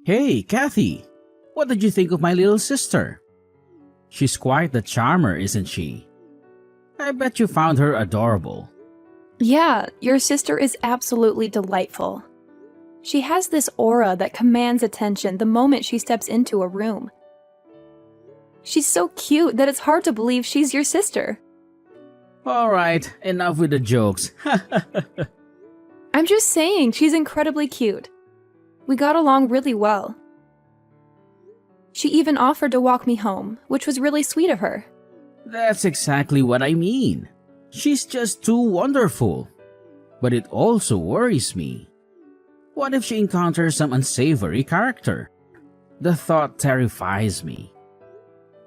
Hey, Kathy! What did you think of my little sister? She's quite the charmer, isn't she? I bet you found her adorable. Yeah, your sister is absolutely delightful. She has this aura that commands attention the moment she steps into a room. She's so cute that it's hard to believe she's your sister. Alright, enough with the jokes. I'm just saying, she's incredibly cute. We got along really well. She even offered to walk me home, which was really sweet of her. That's exactly what I mean. She's just too wonderful. But it also worries me. What if she encounters some unsavory character? The thought terrifies me.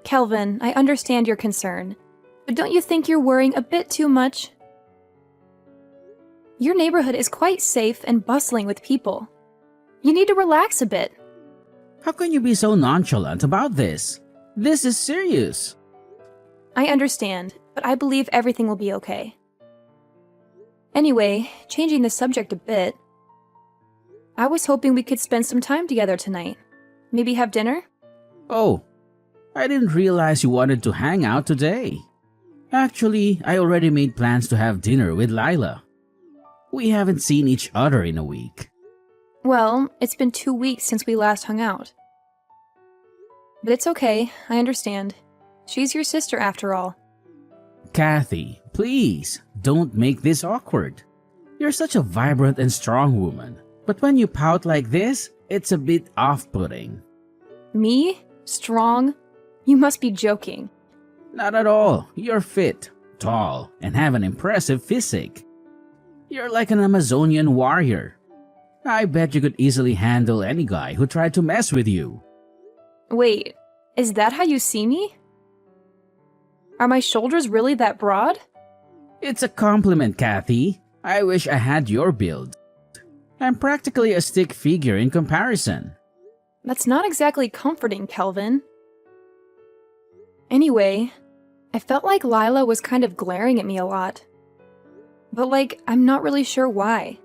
Kelvin, I understand your concern, but don't you think you're worrying a bit too much? Your neighborhood is quite safe and bustling with people. You need to relax a bit. How can you be so nonchalant about this? This is serious. I understand, but I believe everything will be okay. Anyway, changing the subject a bit, I was hoping we could spend some time together tonight. Maybe have dinner? Oh, I didn't realize you wanted to hang out today. Actually, I already made plans to have dinner with Lila. We haven't seen each other in a week. Well, it's been 2 weeks since we last hung out. But it's okay, I understand. She's your sister after all. Kathy, please, don't make this awkward. You're such a vibrant and strong woman, but when you pout like this, it's a bit off-putting. Me? Strong? You must be joking. Not at all. You're fit, tall, and have an impressive physique. You're like an Amazonian warrior. I bet you could easily handle any guy who tried to mess with you. Wait, is that how you see me? Are my shoulders really that broad? It's a compliment, Kathy. I wish I had your build. I'm practically a stick figure in comparison. That's not exactly comforting, Kelvin. Anyway, I felt like Lila was kind of glaring at me a lot. But I'm not really sure why.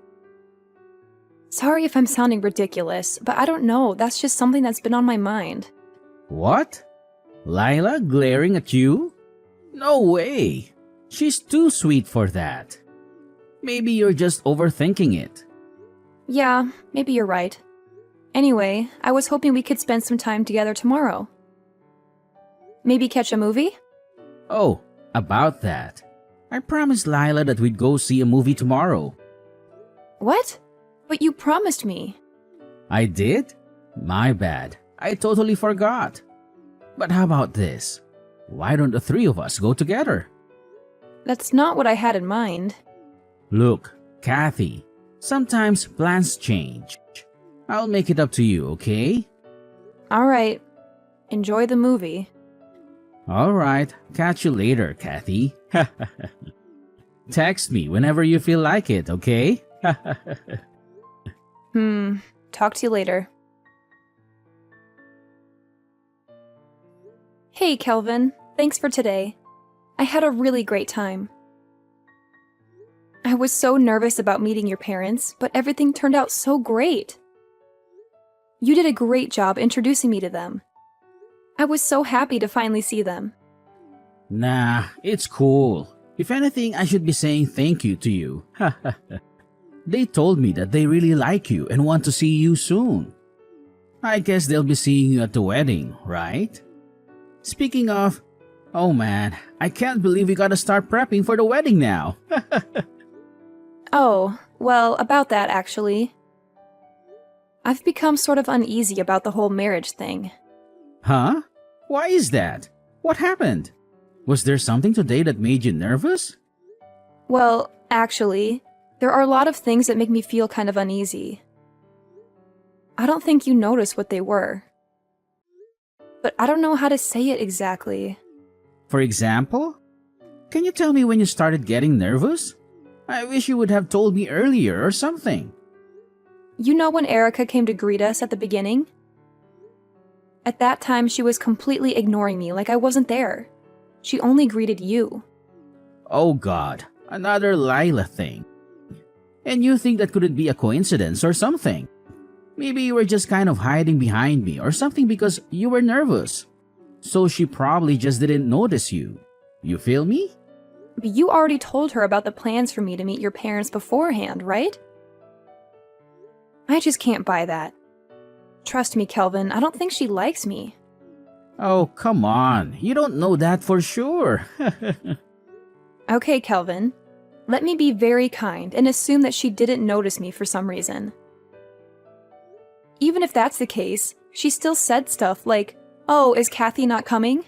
Sorry if I'm sounding ridiculous, but I don't know, that's just something that's been on my mind. What? Lila glaring at you? No way. She's too sweet for that. Maybe you're just overthinking it. Yeah, maybe you're right. Anyway, I was hoping we could spend some time together tomorrow. Maybe catch a movie? Oh, about that. I promised Lila that we'd go see a movie tomorrow. What? But you promised me. I did? My bad. I totally forgot. But how about this? Why don't the three of us go together? That's not what I had in mind. Look, Kathy, sometimes plans change. I'll make it up to you, okay? Alright. Enjoy the movie. Alright, catch you later, Kathy. Text me whenever you feel like it, okay? Talk to you later. Hey, Kelvin. Thanks for today. I had a really great time. I was so nervous about meeting your parents, but everything turned out so great. You did a great job introducing me to them. I was so happy to finally see them. Nah, it's cool. If anything, I should be saying thank you to you. They told me that they really like you and want to see you soon. I guess they'll be seeing you at the wedding, right? Speaking of, oh man, I can't believe we gotta start prepping for the wedding now. Oh, well, about that actually. I've become sort of uneasy about the whole marriage thing. Huh? Why is that? What happened? Was there something today that made you nervous? Well, actually, there are a lot of things that make me feel kind of uneasy. I don't think you noticed what they were. But I don't know how to say it exactly. For example? Can you tell me when you started getting nervous? I wish you would have told me earlier or something. You know when Erica came to greet us at the beginning? At that time, she was completely ignoring me like I wasn't there. She only greeted you. Oh God, another Lila thing. And you think that couldn't be a coincidence or something? Maybe you were just kind of hiding behind me or something because you were nervous. So she probably just didn't notice you. You feel me? But you already told her about the plans for me to meet your parents beforehand, right? I just can't buy that. Trust me, Kelvin, I don't think she likes me. Oh, come on. You don't know that for sure. Okay, Kelvin. Let me be very kind and assume that she didn't notice me for some reason. Even if that's the case, she still said stuff like, "Oh, is Kathy not coming?"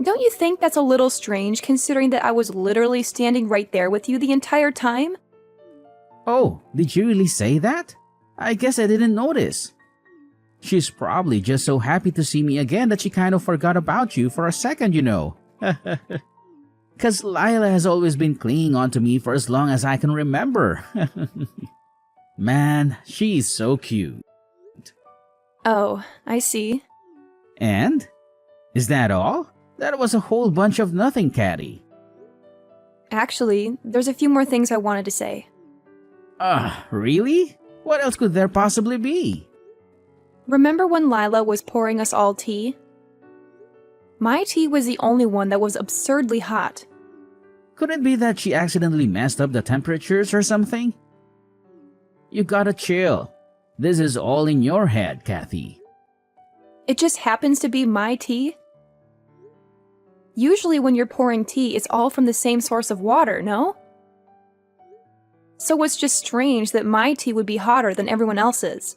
Don't you think that's a little strange considering that I was literally standing right there with you the entire time? Oh, did you really say that? I guess I didn't notice. She's probably just so happy to see me again that she kind of forgot about you for a second, you know. 'Cause Lila has always been clinging on to me for as long as I can remember. Man, she's so cute. Oh, I see. And? Is that all? That was a whole bunch of nothing, Caddy. Actually, there's a few more things I wanted to say. Really? What else could there possibly be? Remember when Lila was pouring us all tea? My tea was the only one that was absurdly hot. Could it be that she accidentally messed up the temperatures or something? You gotta chill. This is all in your head, Kathy. It just happens to be my tea? Usually when you're pouring tea, it's all from the same source of water, no? So it's just strange that my tea would be hotter than everyone else's.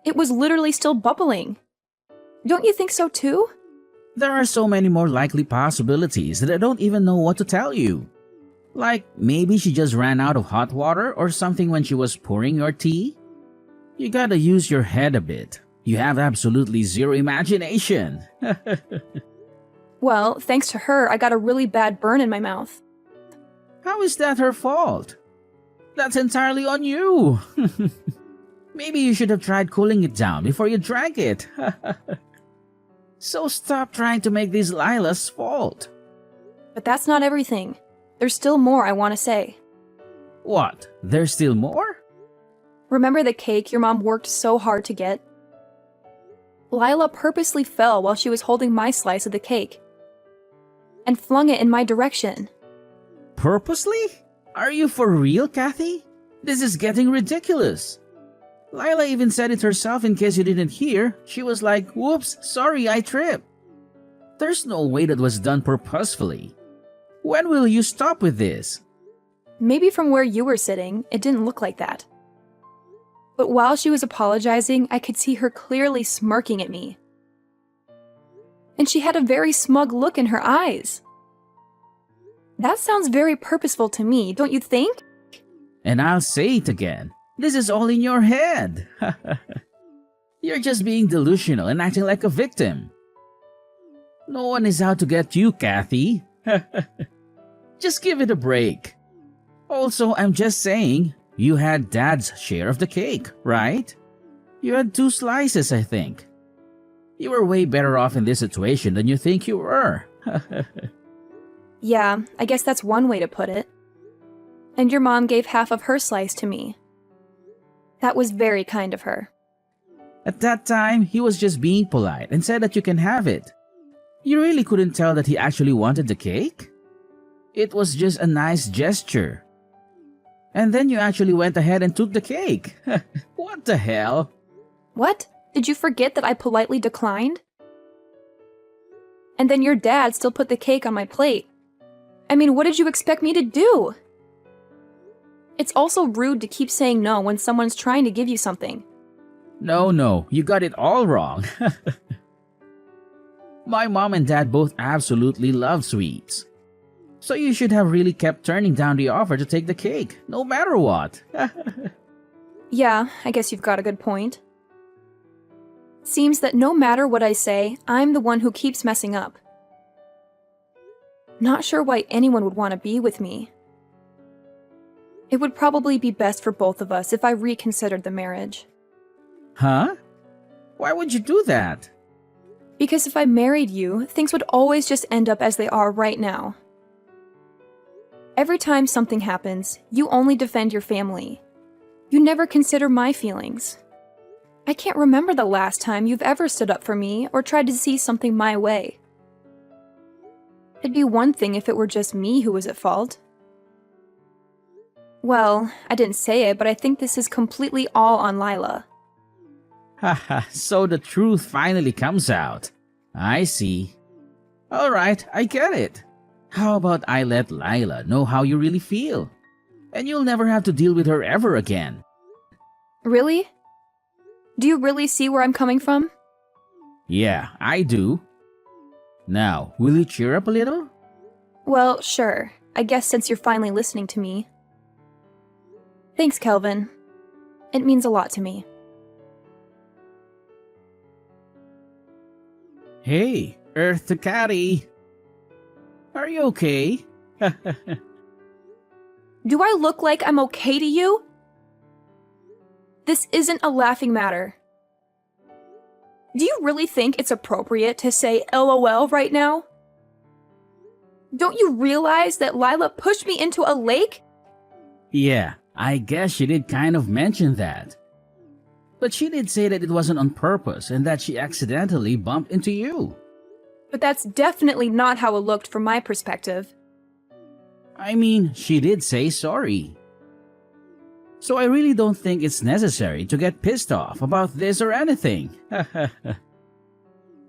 It was literally still bubbling. Don't you think so too? There are so many more likely possibilities that I don't even know what to tell you. Like, maybe she just ran out of hot water or something when she was pouring your tea? You gotta use your head a bit. You have absolutely zero imagination. Well, thanks to her, I got a really bad burn in my mouth. How is that her fault? That's entirely on you. Maybe you should have tried cooling it down before you drank it. So stop trying to make this Lila's fault. But that's not everything. There's still more I want to say. What? There's still more? Remember the cake your mom worked so hard to get? Lila purposely fell while she was holding my slice of the cake and flung it in my direction. Purposely? Are you for real, Kathy? This is getting ridiculous. Lila even said it herself in case you didn't hear. She was like, "Whoops, sorry, I tripped." There's no way that was done purposefully. When will you stop with this? Maybe from where you were sitting, it didn't look like that. But while she was apologizing, I could see her clearly smirking at me. And she had a very smug look in her eyes. That sounds very purposeful to me, don't you think? And I'll say it again. This is all in your head. You're just being delusional and acting like a victim. No one is out to get you, Kathy. Just give it a break. Also, I'm just saying, you had Dad's share of the cake, right? You had 2 slices, I think. You were way better off in this situation than you think you were. Yeah, I guess that's one way to put it. And your mom gave half of her slice to me. That was very kind of her. At that time, he was just being polite and said that you can have it. You really couldn't tell that he actually wanted the cake? It was just a nice gesture. And then you actually went ahead and took the cake. What the hell? What? Did you forget that I politely declined? And then your dad still put the cake on my plate. I mean, what did you expect me to do? It's also rude to keep saying no when someone's trying to give you something. No, you got it all wrong. My mom and dad both absolutely love sweets. So you should have really kept turning down the offer to take the cake, no matter what. Yeah, I guess you've got a good point. Seems that no matter what I say, I'm the one who keeps messing up. Not sure why anyone would want to be with me. It would probably be best for both of us if I reconsidered the marriage. Huh? Why would you do that? Because if I married you, things would always just end up as they are right now. Every time something happens, you only defend your family. You never consider my feelings. I can't remember the last time you've ever stood up for me or tried to see something my way. It'd be one thing if it were just me who was at fault. Well, I didn't say it, but I think this is completely all on Lila. Haha, so the truth finally comes out. I see. Alright, I get it. How about I let Lila know how you really feel? And you'll never have to deal with her ever again. Really? Do you really see where I'm coming from? Yeah, I do. Now, will you cheer up a little? Well, sure. I guess since you're finally listening to me. Thanks, Kelvin. It means a lot to me. Hey, Earth to Catty. Are you okay? Do I look like I'm okay to you? This isn't a laughing matter. Do you really think it's appropriate to say LOL right now? Don't you realize that Lila pushed me into a lake? Yeah, I guess she did kind of mention that. But she did say that it wasn't on purpose and that she accidentally bumped into you. But that's definitely not how it looked from my perspective. I mean, she did say sorry. So I really don't think it's necessary to get pissed off about this or anything.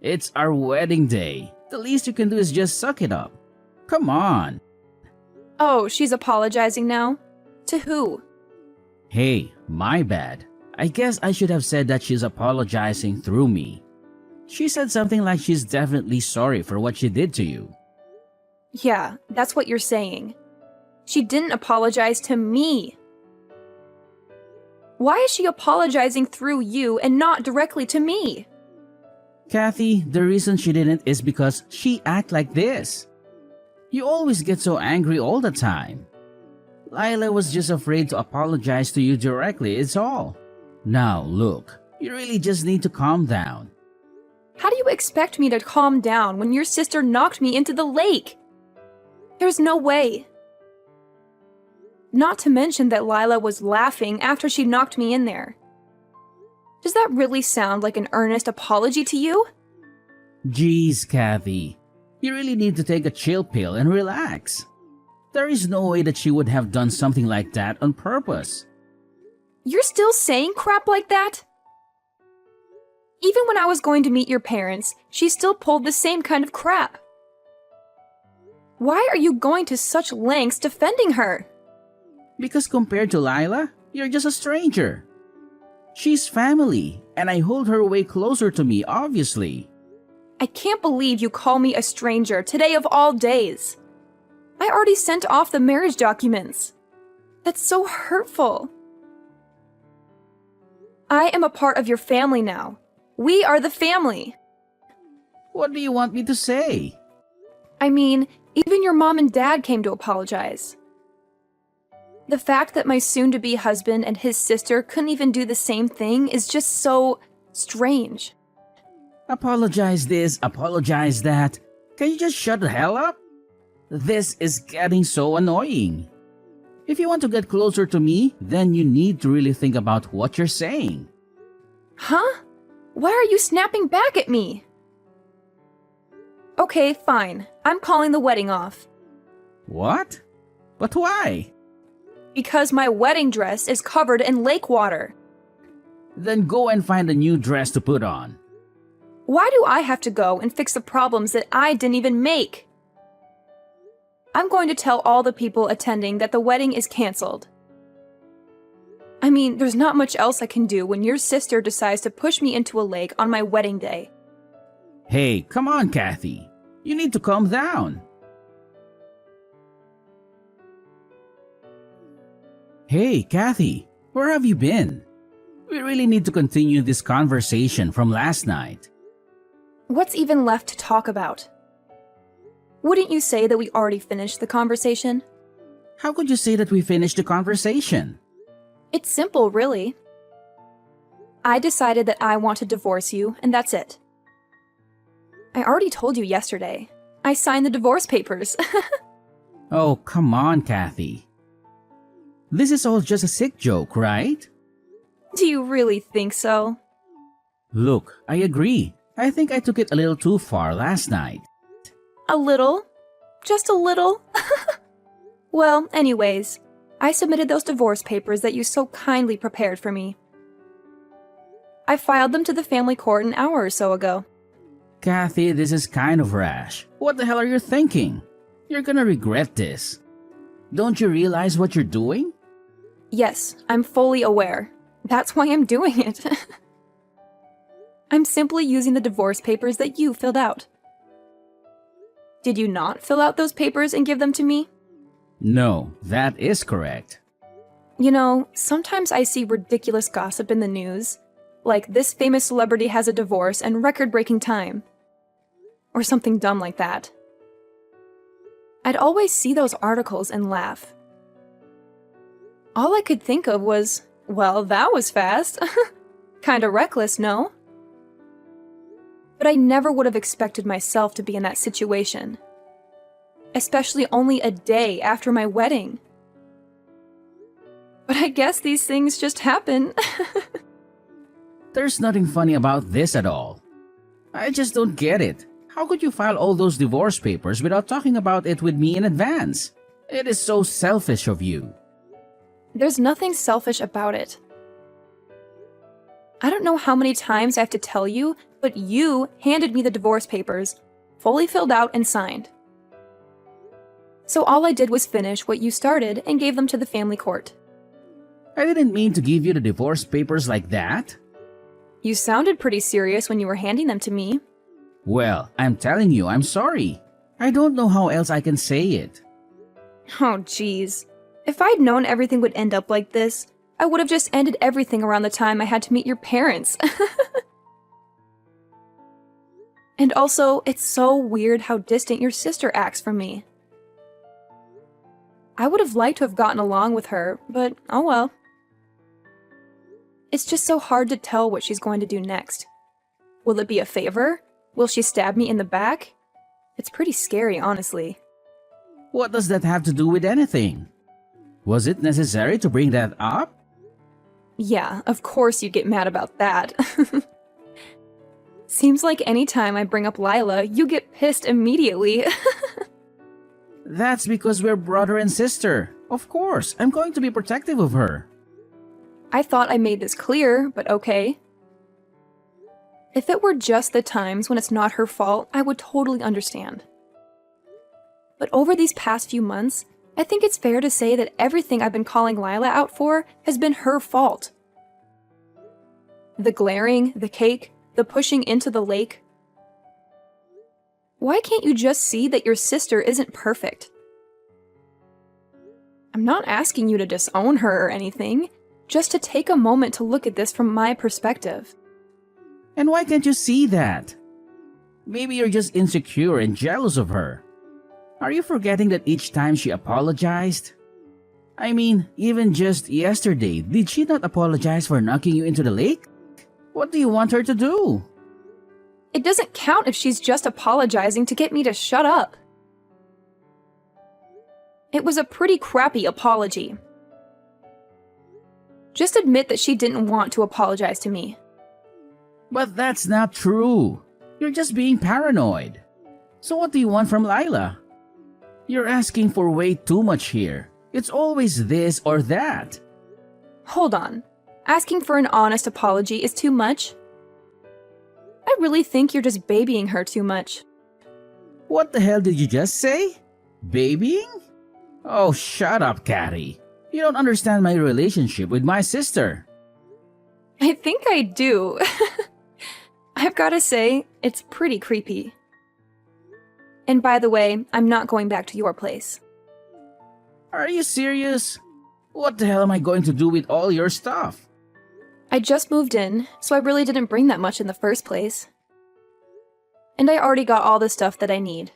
It's our wedding day. The least you can do is just suck it up. Come on. Oh, she's apologizing now? To who? Hey, my bad. I guess I should have said that she's apologizing through me. She said something like she's definitely sorry for what she did to you. Yeah, that's what you're saying. She didn't apologize to me. Why is she apologizing through you and not directly to me? Kathy, the reason she didn't is because she act like this. You always get so angry all the time. Lila was just afraid to apologize to you directly, it's all. Now, look, you really just need to calm down. How do you expect me to calm down when your sister knocked me into the lake? There's no way. Not to mention that Lila was laughing after she knocked me in there. Does that really sound like an earnest apology to you? Jeez, Kathy. You really need to take a chill pill and relax. There is no way that she would have done something like that on purpose. You're still saying crap like that? Even when I was going to meet your parents, she still pulled the same kind of crap. Why are you going to such lengths defending her? Because compared to Lila, you're just a stranger. She's family, and I hold her way closer to me, obviously. I can't believe you call me a stranger today of all days. I already sent off the marriage documents. That's so hurtful. I am a part of your family now. We are the family. What do you want me to say? I mean, even your mom and dad came to apologize. The fact that my soon-to-be husband and his sister couldn't even do the same thing is just so strange. Apologize this, apologize that. Can you just shut the hell up? This is getting so annoying. If you want to get closer to me, then you need to really think about what you're saying. Huh? Why are you snapping back at me? Okay, fine. I'm calling the wedding off. What? But why? Because my wedding dress is covered in lake water. Then go and find a new dress to put on. Why do I have to go and fix the problems that I didn't even make? I'm going to tell all the people attending that the wedding is canceled. I mean, there's not much else I can do when your sister decides to push me into a lake on my wedding day. Hey, come on, Kathy. You need to calm down. Hey, Kathy, where have you been? We really need to continue this conversation from last night. What's even left to talk about? Wouldn't you say that we already finished the conversation? How could you say that we finished the conversation? It's simple, really. I decided that I want to divorce you, and that's it. I already told you yesterday. I signed the divorce papers. Oh, come on, Kathy. This is all just a sick joke, right? Do you really think so? Look, I agree. I think I took it a little too far last night. A little? Just a little? Well, anyways, I submitted those divorce papers that you so kindly prepared for me. I filed them to the family court an hour or so ago. Kathy, this is kind of rash. What the hell are you thinking? You're gonna regret this. Don't you realize what you're doing? Yes, I'm fully aware. That's why I'm doing it. I'm simply using the divorce papers that you filled out. Did you not fill out those papers and give them to me? No, that is correct. You know, sometimes I see ridiculous gossip in the news, like this famous celebrity has a divorce and record-breaking time. Or something dumb like that. I'd always see those articles and laugh. All I could think of was, well, that was fast. Kinda reckless, no? But I never would have expected myself to be in that situation. Especially only a day after my wedding. But I guess these things just happen. There's nothing funny about this at all. I just don't get it. How could you file all those divorce papers without talking about it with me in advance? It is so selfish of you. There's nothing selfish about it. I don't know how many times I have to tell you, but you handed me the divorce papers, fully filled out and signed. So all I did was finish what you started and gave them to the family court. I didn't mean to give you the divorce papers like that. You sounded pretty serious when you were handing them to me. Well, I'm telling you, I'm sorry. I don't know how else I can say it. Oh, jeez. If I'd known everything would end up like this, I would have just ended everything around the time I had to meet your parents. And also, it's so weird how distant your sister acts from me. I would have liked to have gotten along with her, but oh well. It's just so hard to tell what she's going to do next. Will it be a favor? Will she stab me in the back? It's pretty scary, honestly. What does that have to do with anything? Was it necessary to bring that up? Yeah, of course you'd get mad about that. Seems like any time I bring up Lila, you get pissed immediately. That's because we're brother and sister. Of course, I'm going to be protective of her. I thought I made this clear, but okay. If it were just the times when it's not her fault, I would totally understand. But over these past few months, I think it's fair to say that everything I've been calling Lila out for has been her fault. The glaring, the cake, the pushing into the lake. Why can't you just see that your sister isn't perfect? I'm not asking you to disown her or anything, just to take a moment to look at this from my perspective. And why can't you see that? Maybe you're just insecure and jealous of her. Are you forgetting that each time she apologized? I mean, even just yesterday, did she not apologize for knocking you into the lake? What do you want her to do? It doesn't count if she's just apologizing to get me to shut up. It was a pretty crappy apology. Just admit that she didn't want to apologize to me. But that's not true. You're just being paranoid. So what do you want from Lila? You're asking for way too much here. It's always this or that. Hold on. Asking for an honest apology is too much? I really think you're just babying her too much. What the hell did you just say? Babying? Oh, shut up, Catty. You don't understand my relationship with my sister. I think I do. I've gotta say, it's pretty creepy. And by the way, I'm not going back to your place. Are you serious? What the hell am I going to do with all your stuff? I just moved in, so I really didn't bring that much in the first place. And I already got all the stuff that I need.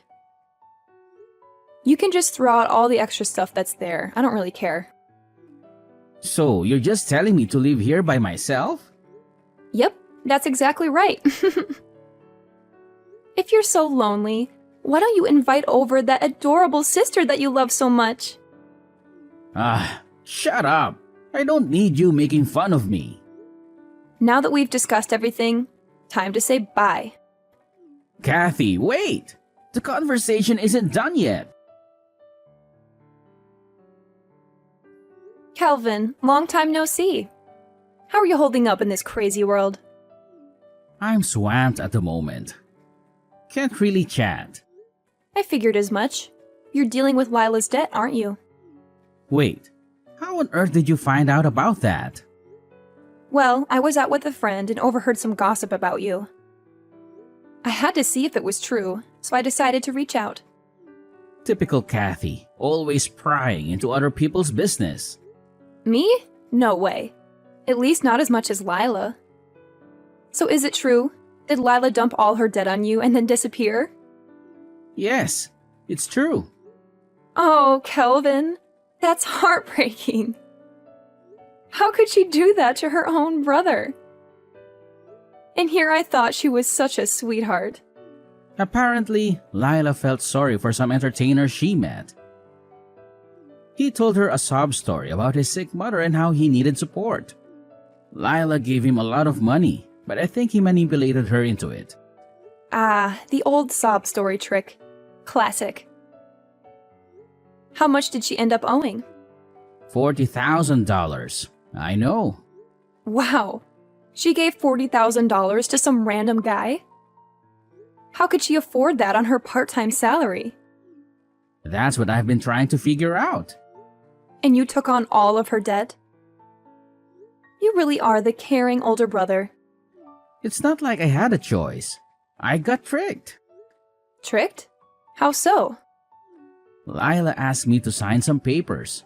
You can just throw out all the extra stuff that's there. I don't really care. So, you're just telling me to live here by myself? Yep, that's exactly right. If you're so lonely, why don't you invite over that adorable sister that you love so much? Ah, Shut up! I don't need you making fun of me. Now that we've discussed everything, time to say bye. Kathy, wait! The conversation isn't done yet. Calvin, long time no see. How are you holding up in this crazy world? I'm swamped at the moment. Can't really chat. I figured as much. You're dealing with Lila's debt, aren't you? Wait, how on earth did you find out about that? Well, I was out with a friend and overheard some gossip about you. I had to see if it was true, so I decided to reach out. Typical Kathy, always prying into other people's business. Me? No way. At least not as much as Lila. So is it true? Did Lila dump all her debt on you and then disappear? Yes, it's true. Oh, Kelvin. That's heartbreaking. How could she do that to her own brother? And here I thought she was such a sweetheart. Apparently, Lila felt sorry for some entertainer she met. He told her a sob story about his sick mother and how he needed support. Lila gave him a lot of money, but I think he manipulated her into it. Ah, the old sob story trick. Classic. How much did she end up owing? $40,000. I know. Wow. She gave $40,000 to some random guy? How could she afford that on her part-time salary? That's what I've been trying to figure out. And you took on all of her debt? You really are the caring older brother. It's not like I had a choice. I got tricked. Tricked? How so? Lila asked me to sign some papers.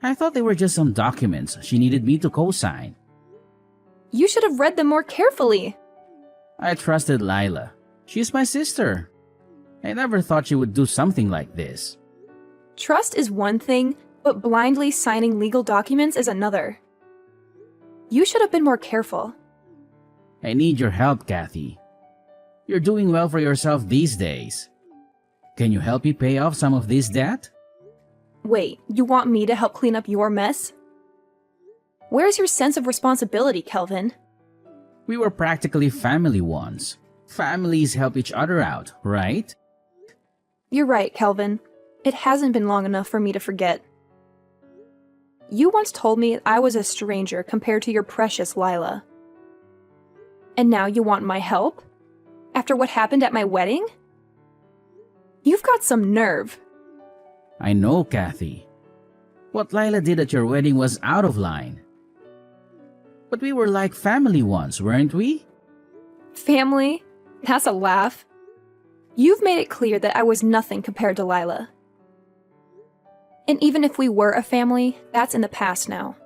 I thought they were just some documents she needed me to co-sign. You should have read them more carefully. I trusted Lila. She's my sister. I never thought she would do something like this. Trust is one thing, but blindly signing legal documents is another. You should have been more careful. I need your help, Kathy. You're doing well for yourself these days. Can you help me pay off some of this debt? Wait, you want me to help clean up your mess? Where's your sense of responsibility, Kelvin? We were practically family once. Families help each other out, right? You're right, Kelvin. It hasn't been long enough for me to forget. You once told me I was a stranger compared to your precious Lila. And now you want my help? After what happened at my wedding? You've got some nerve. I know, Kathy. What Lila did at your wedding was out of line. But we were like family once, weren't we? Family? That's a laugh. You've made it clear that I was nothing compared to Lila. And even if we were a family, that's in the past now.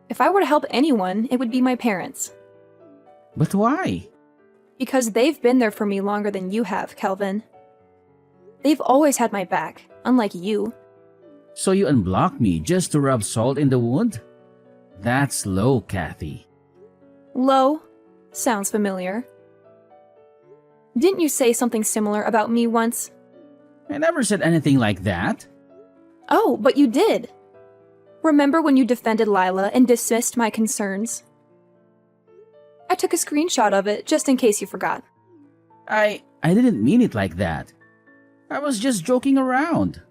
If I were to help anyone, it would be my parents. But why? Because they've been there for me longer than you have, Kelvin. They've always had my back, unlike you. So you unblocked me just to rub salt in the wound? That's low, Kathy. Low? Sounds familiar. Didn't you say something similar about me once? I never said anything like that. Oh, but you did. Remember when you defended Lila and dismissed my concerns? I took a screenshot of it just in case you forgot. I didn't mean it like that. I was just joking around.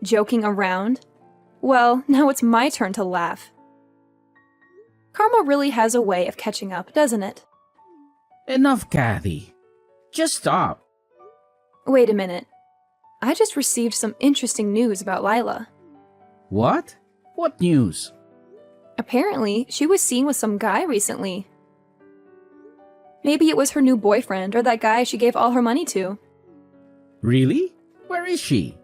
Joking around? Well, now it's my turn to laugh. Karma really has a way of catching up, doesn't it? Enough, Kathy. Just stop. Wait a minute. I just received some interesting news about Lila. What? What news? Apparently, she was seen with some guy recently. Maybe it was her new boyfriend or that guy she gave all her money to. Really? Where is she?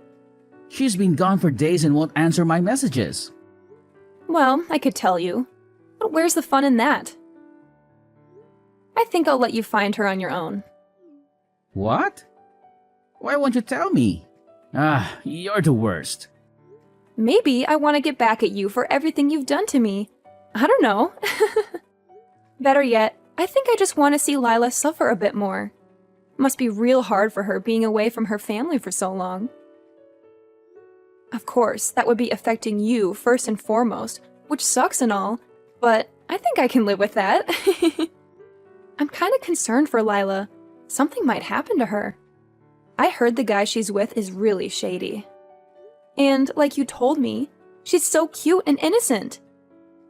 She's been gone for days and won't answer my messages. Well, I could tell you. But where's the fun in that? I think I'll let you find her on your own. What? Why won't you tell me? Ah, you're the worst. Maybe I want to get back at you for everything you've done to me. I don't know. Better yet, I think I just want to see Lila suffer a bit more. Must be real hard for her being away from her family for so long. Of course, that would be affecting you first and foremost, which sucks and all, but I think I can live with that. I'm kind of concerned for Lila. Something might happen to her. I heard the guy she's with is really shady. And like you told me, she's so cute and innocent.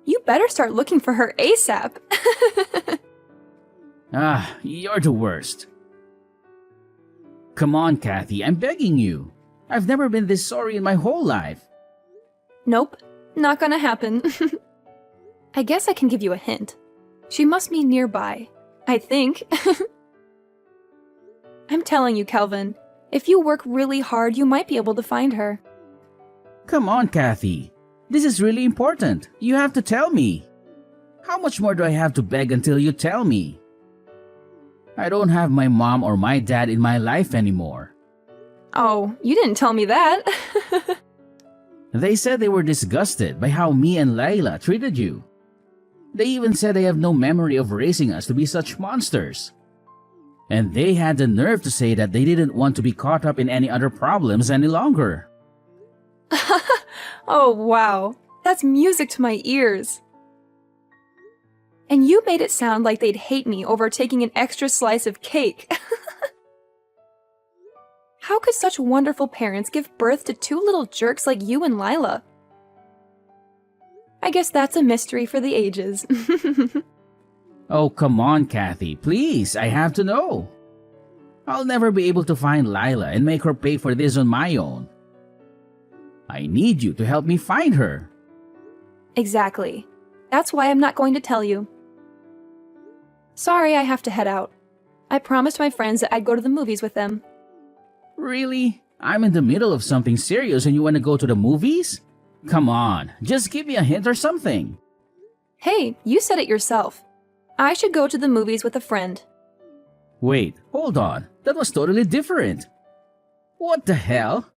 You better start looking for her ASAP. You're the worst. Come on, Kathy, I'm begging you. I've never been this sorry in my whole life. Nope, not gonna happen. I guess I can give you a hint. She must be nearby. I think. I'm telling you, Kelvin, if you work really hard, you might be able to find her. Come on, Kathy. This is really important. You have to tell me. How much more do I have to beg until you tell me? I don't have my mom or my dad in my life anymore. Oh, you didn't tell me that. They said they were disgusted by how me and Layla treated you. They even said they have no memory of raising us to be such monsters. And they had the nerve to say that they didn't want to be caught up in any other problems any longer. Oh, wow. That's music to my ears. And you made it sound like they'd hate me over taking an extra slice of cake. How could such wonderful parents give birth to two little jerks like you and Lila? I guess that's a mystery for the ages. Oh, come on, Kathy. Please, I have to know. I'll never be able to find Lila and make her pay for this on my own. I need you to help me find her. Exactly. That's why I'm not going to tell you. Sorry, I have to head out. I promised my friends that I'd go to the movies with them. Really? I'm in the middle of something serious and you want to go to the movies? Come on, just give me a hint or something. Hey, you said it yourself. I should go to the movies with a friend. Wait, hold on. That was totally different. What the hell?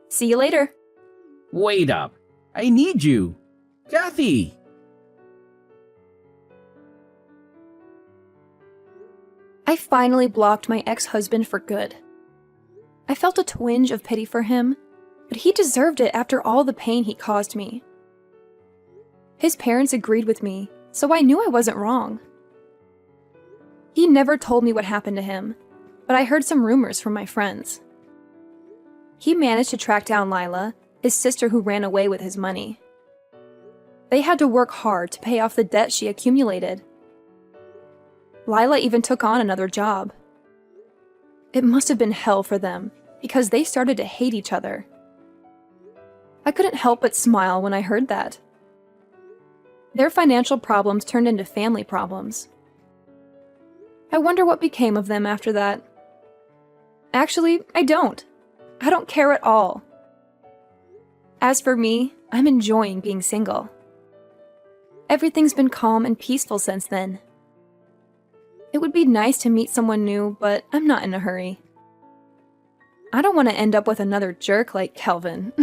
See you later. Wait up. I need you. Kathy! I finally blocked my ex-husband for good. I felt a twinge of pity for him, but he deserved it after all the pain he caused me. His parents agreed with me, so I knew I wasn't wrong. He never told me what happened to him, but I heard some rumors from my friends. He managed to track down Lila, his sister who ran away with his money. They had to work hard to pay off the debt she accumulated. Lila even took on another job. It must have been hell for them, because they started to hate each other. I couldn't help but smile when I heard that. Their financial problems turned into family problems. I wonder what became of them after that. Actually, I don't. I don't care at all. As for me, I'm enjoying being single. Everything's been calm and peaceful since then. It would be nice to meet someone new, but I'm not in a hurry. I don't want to end up with another jerk like Kelvin.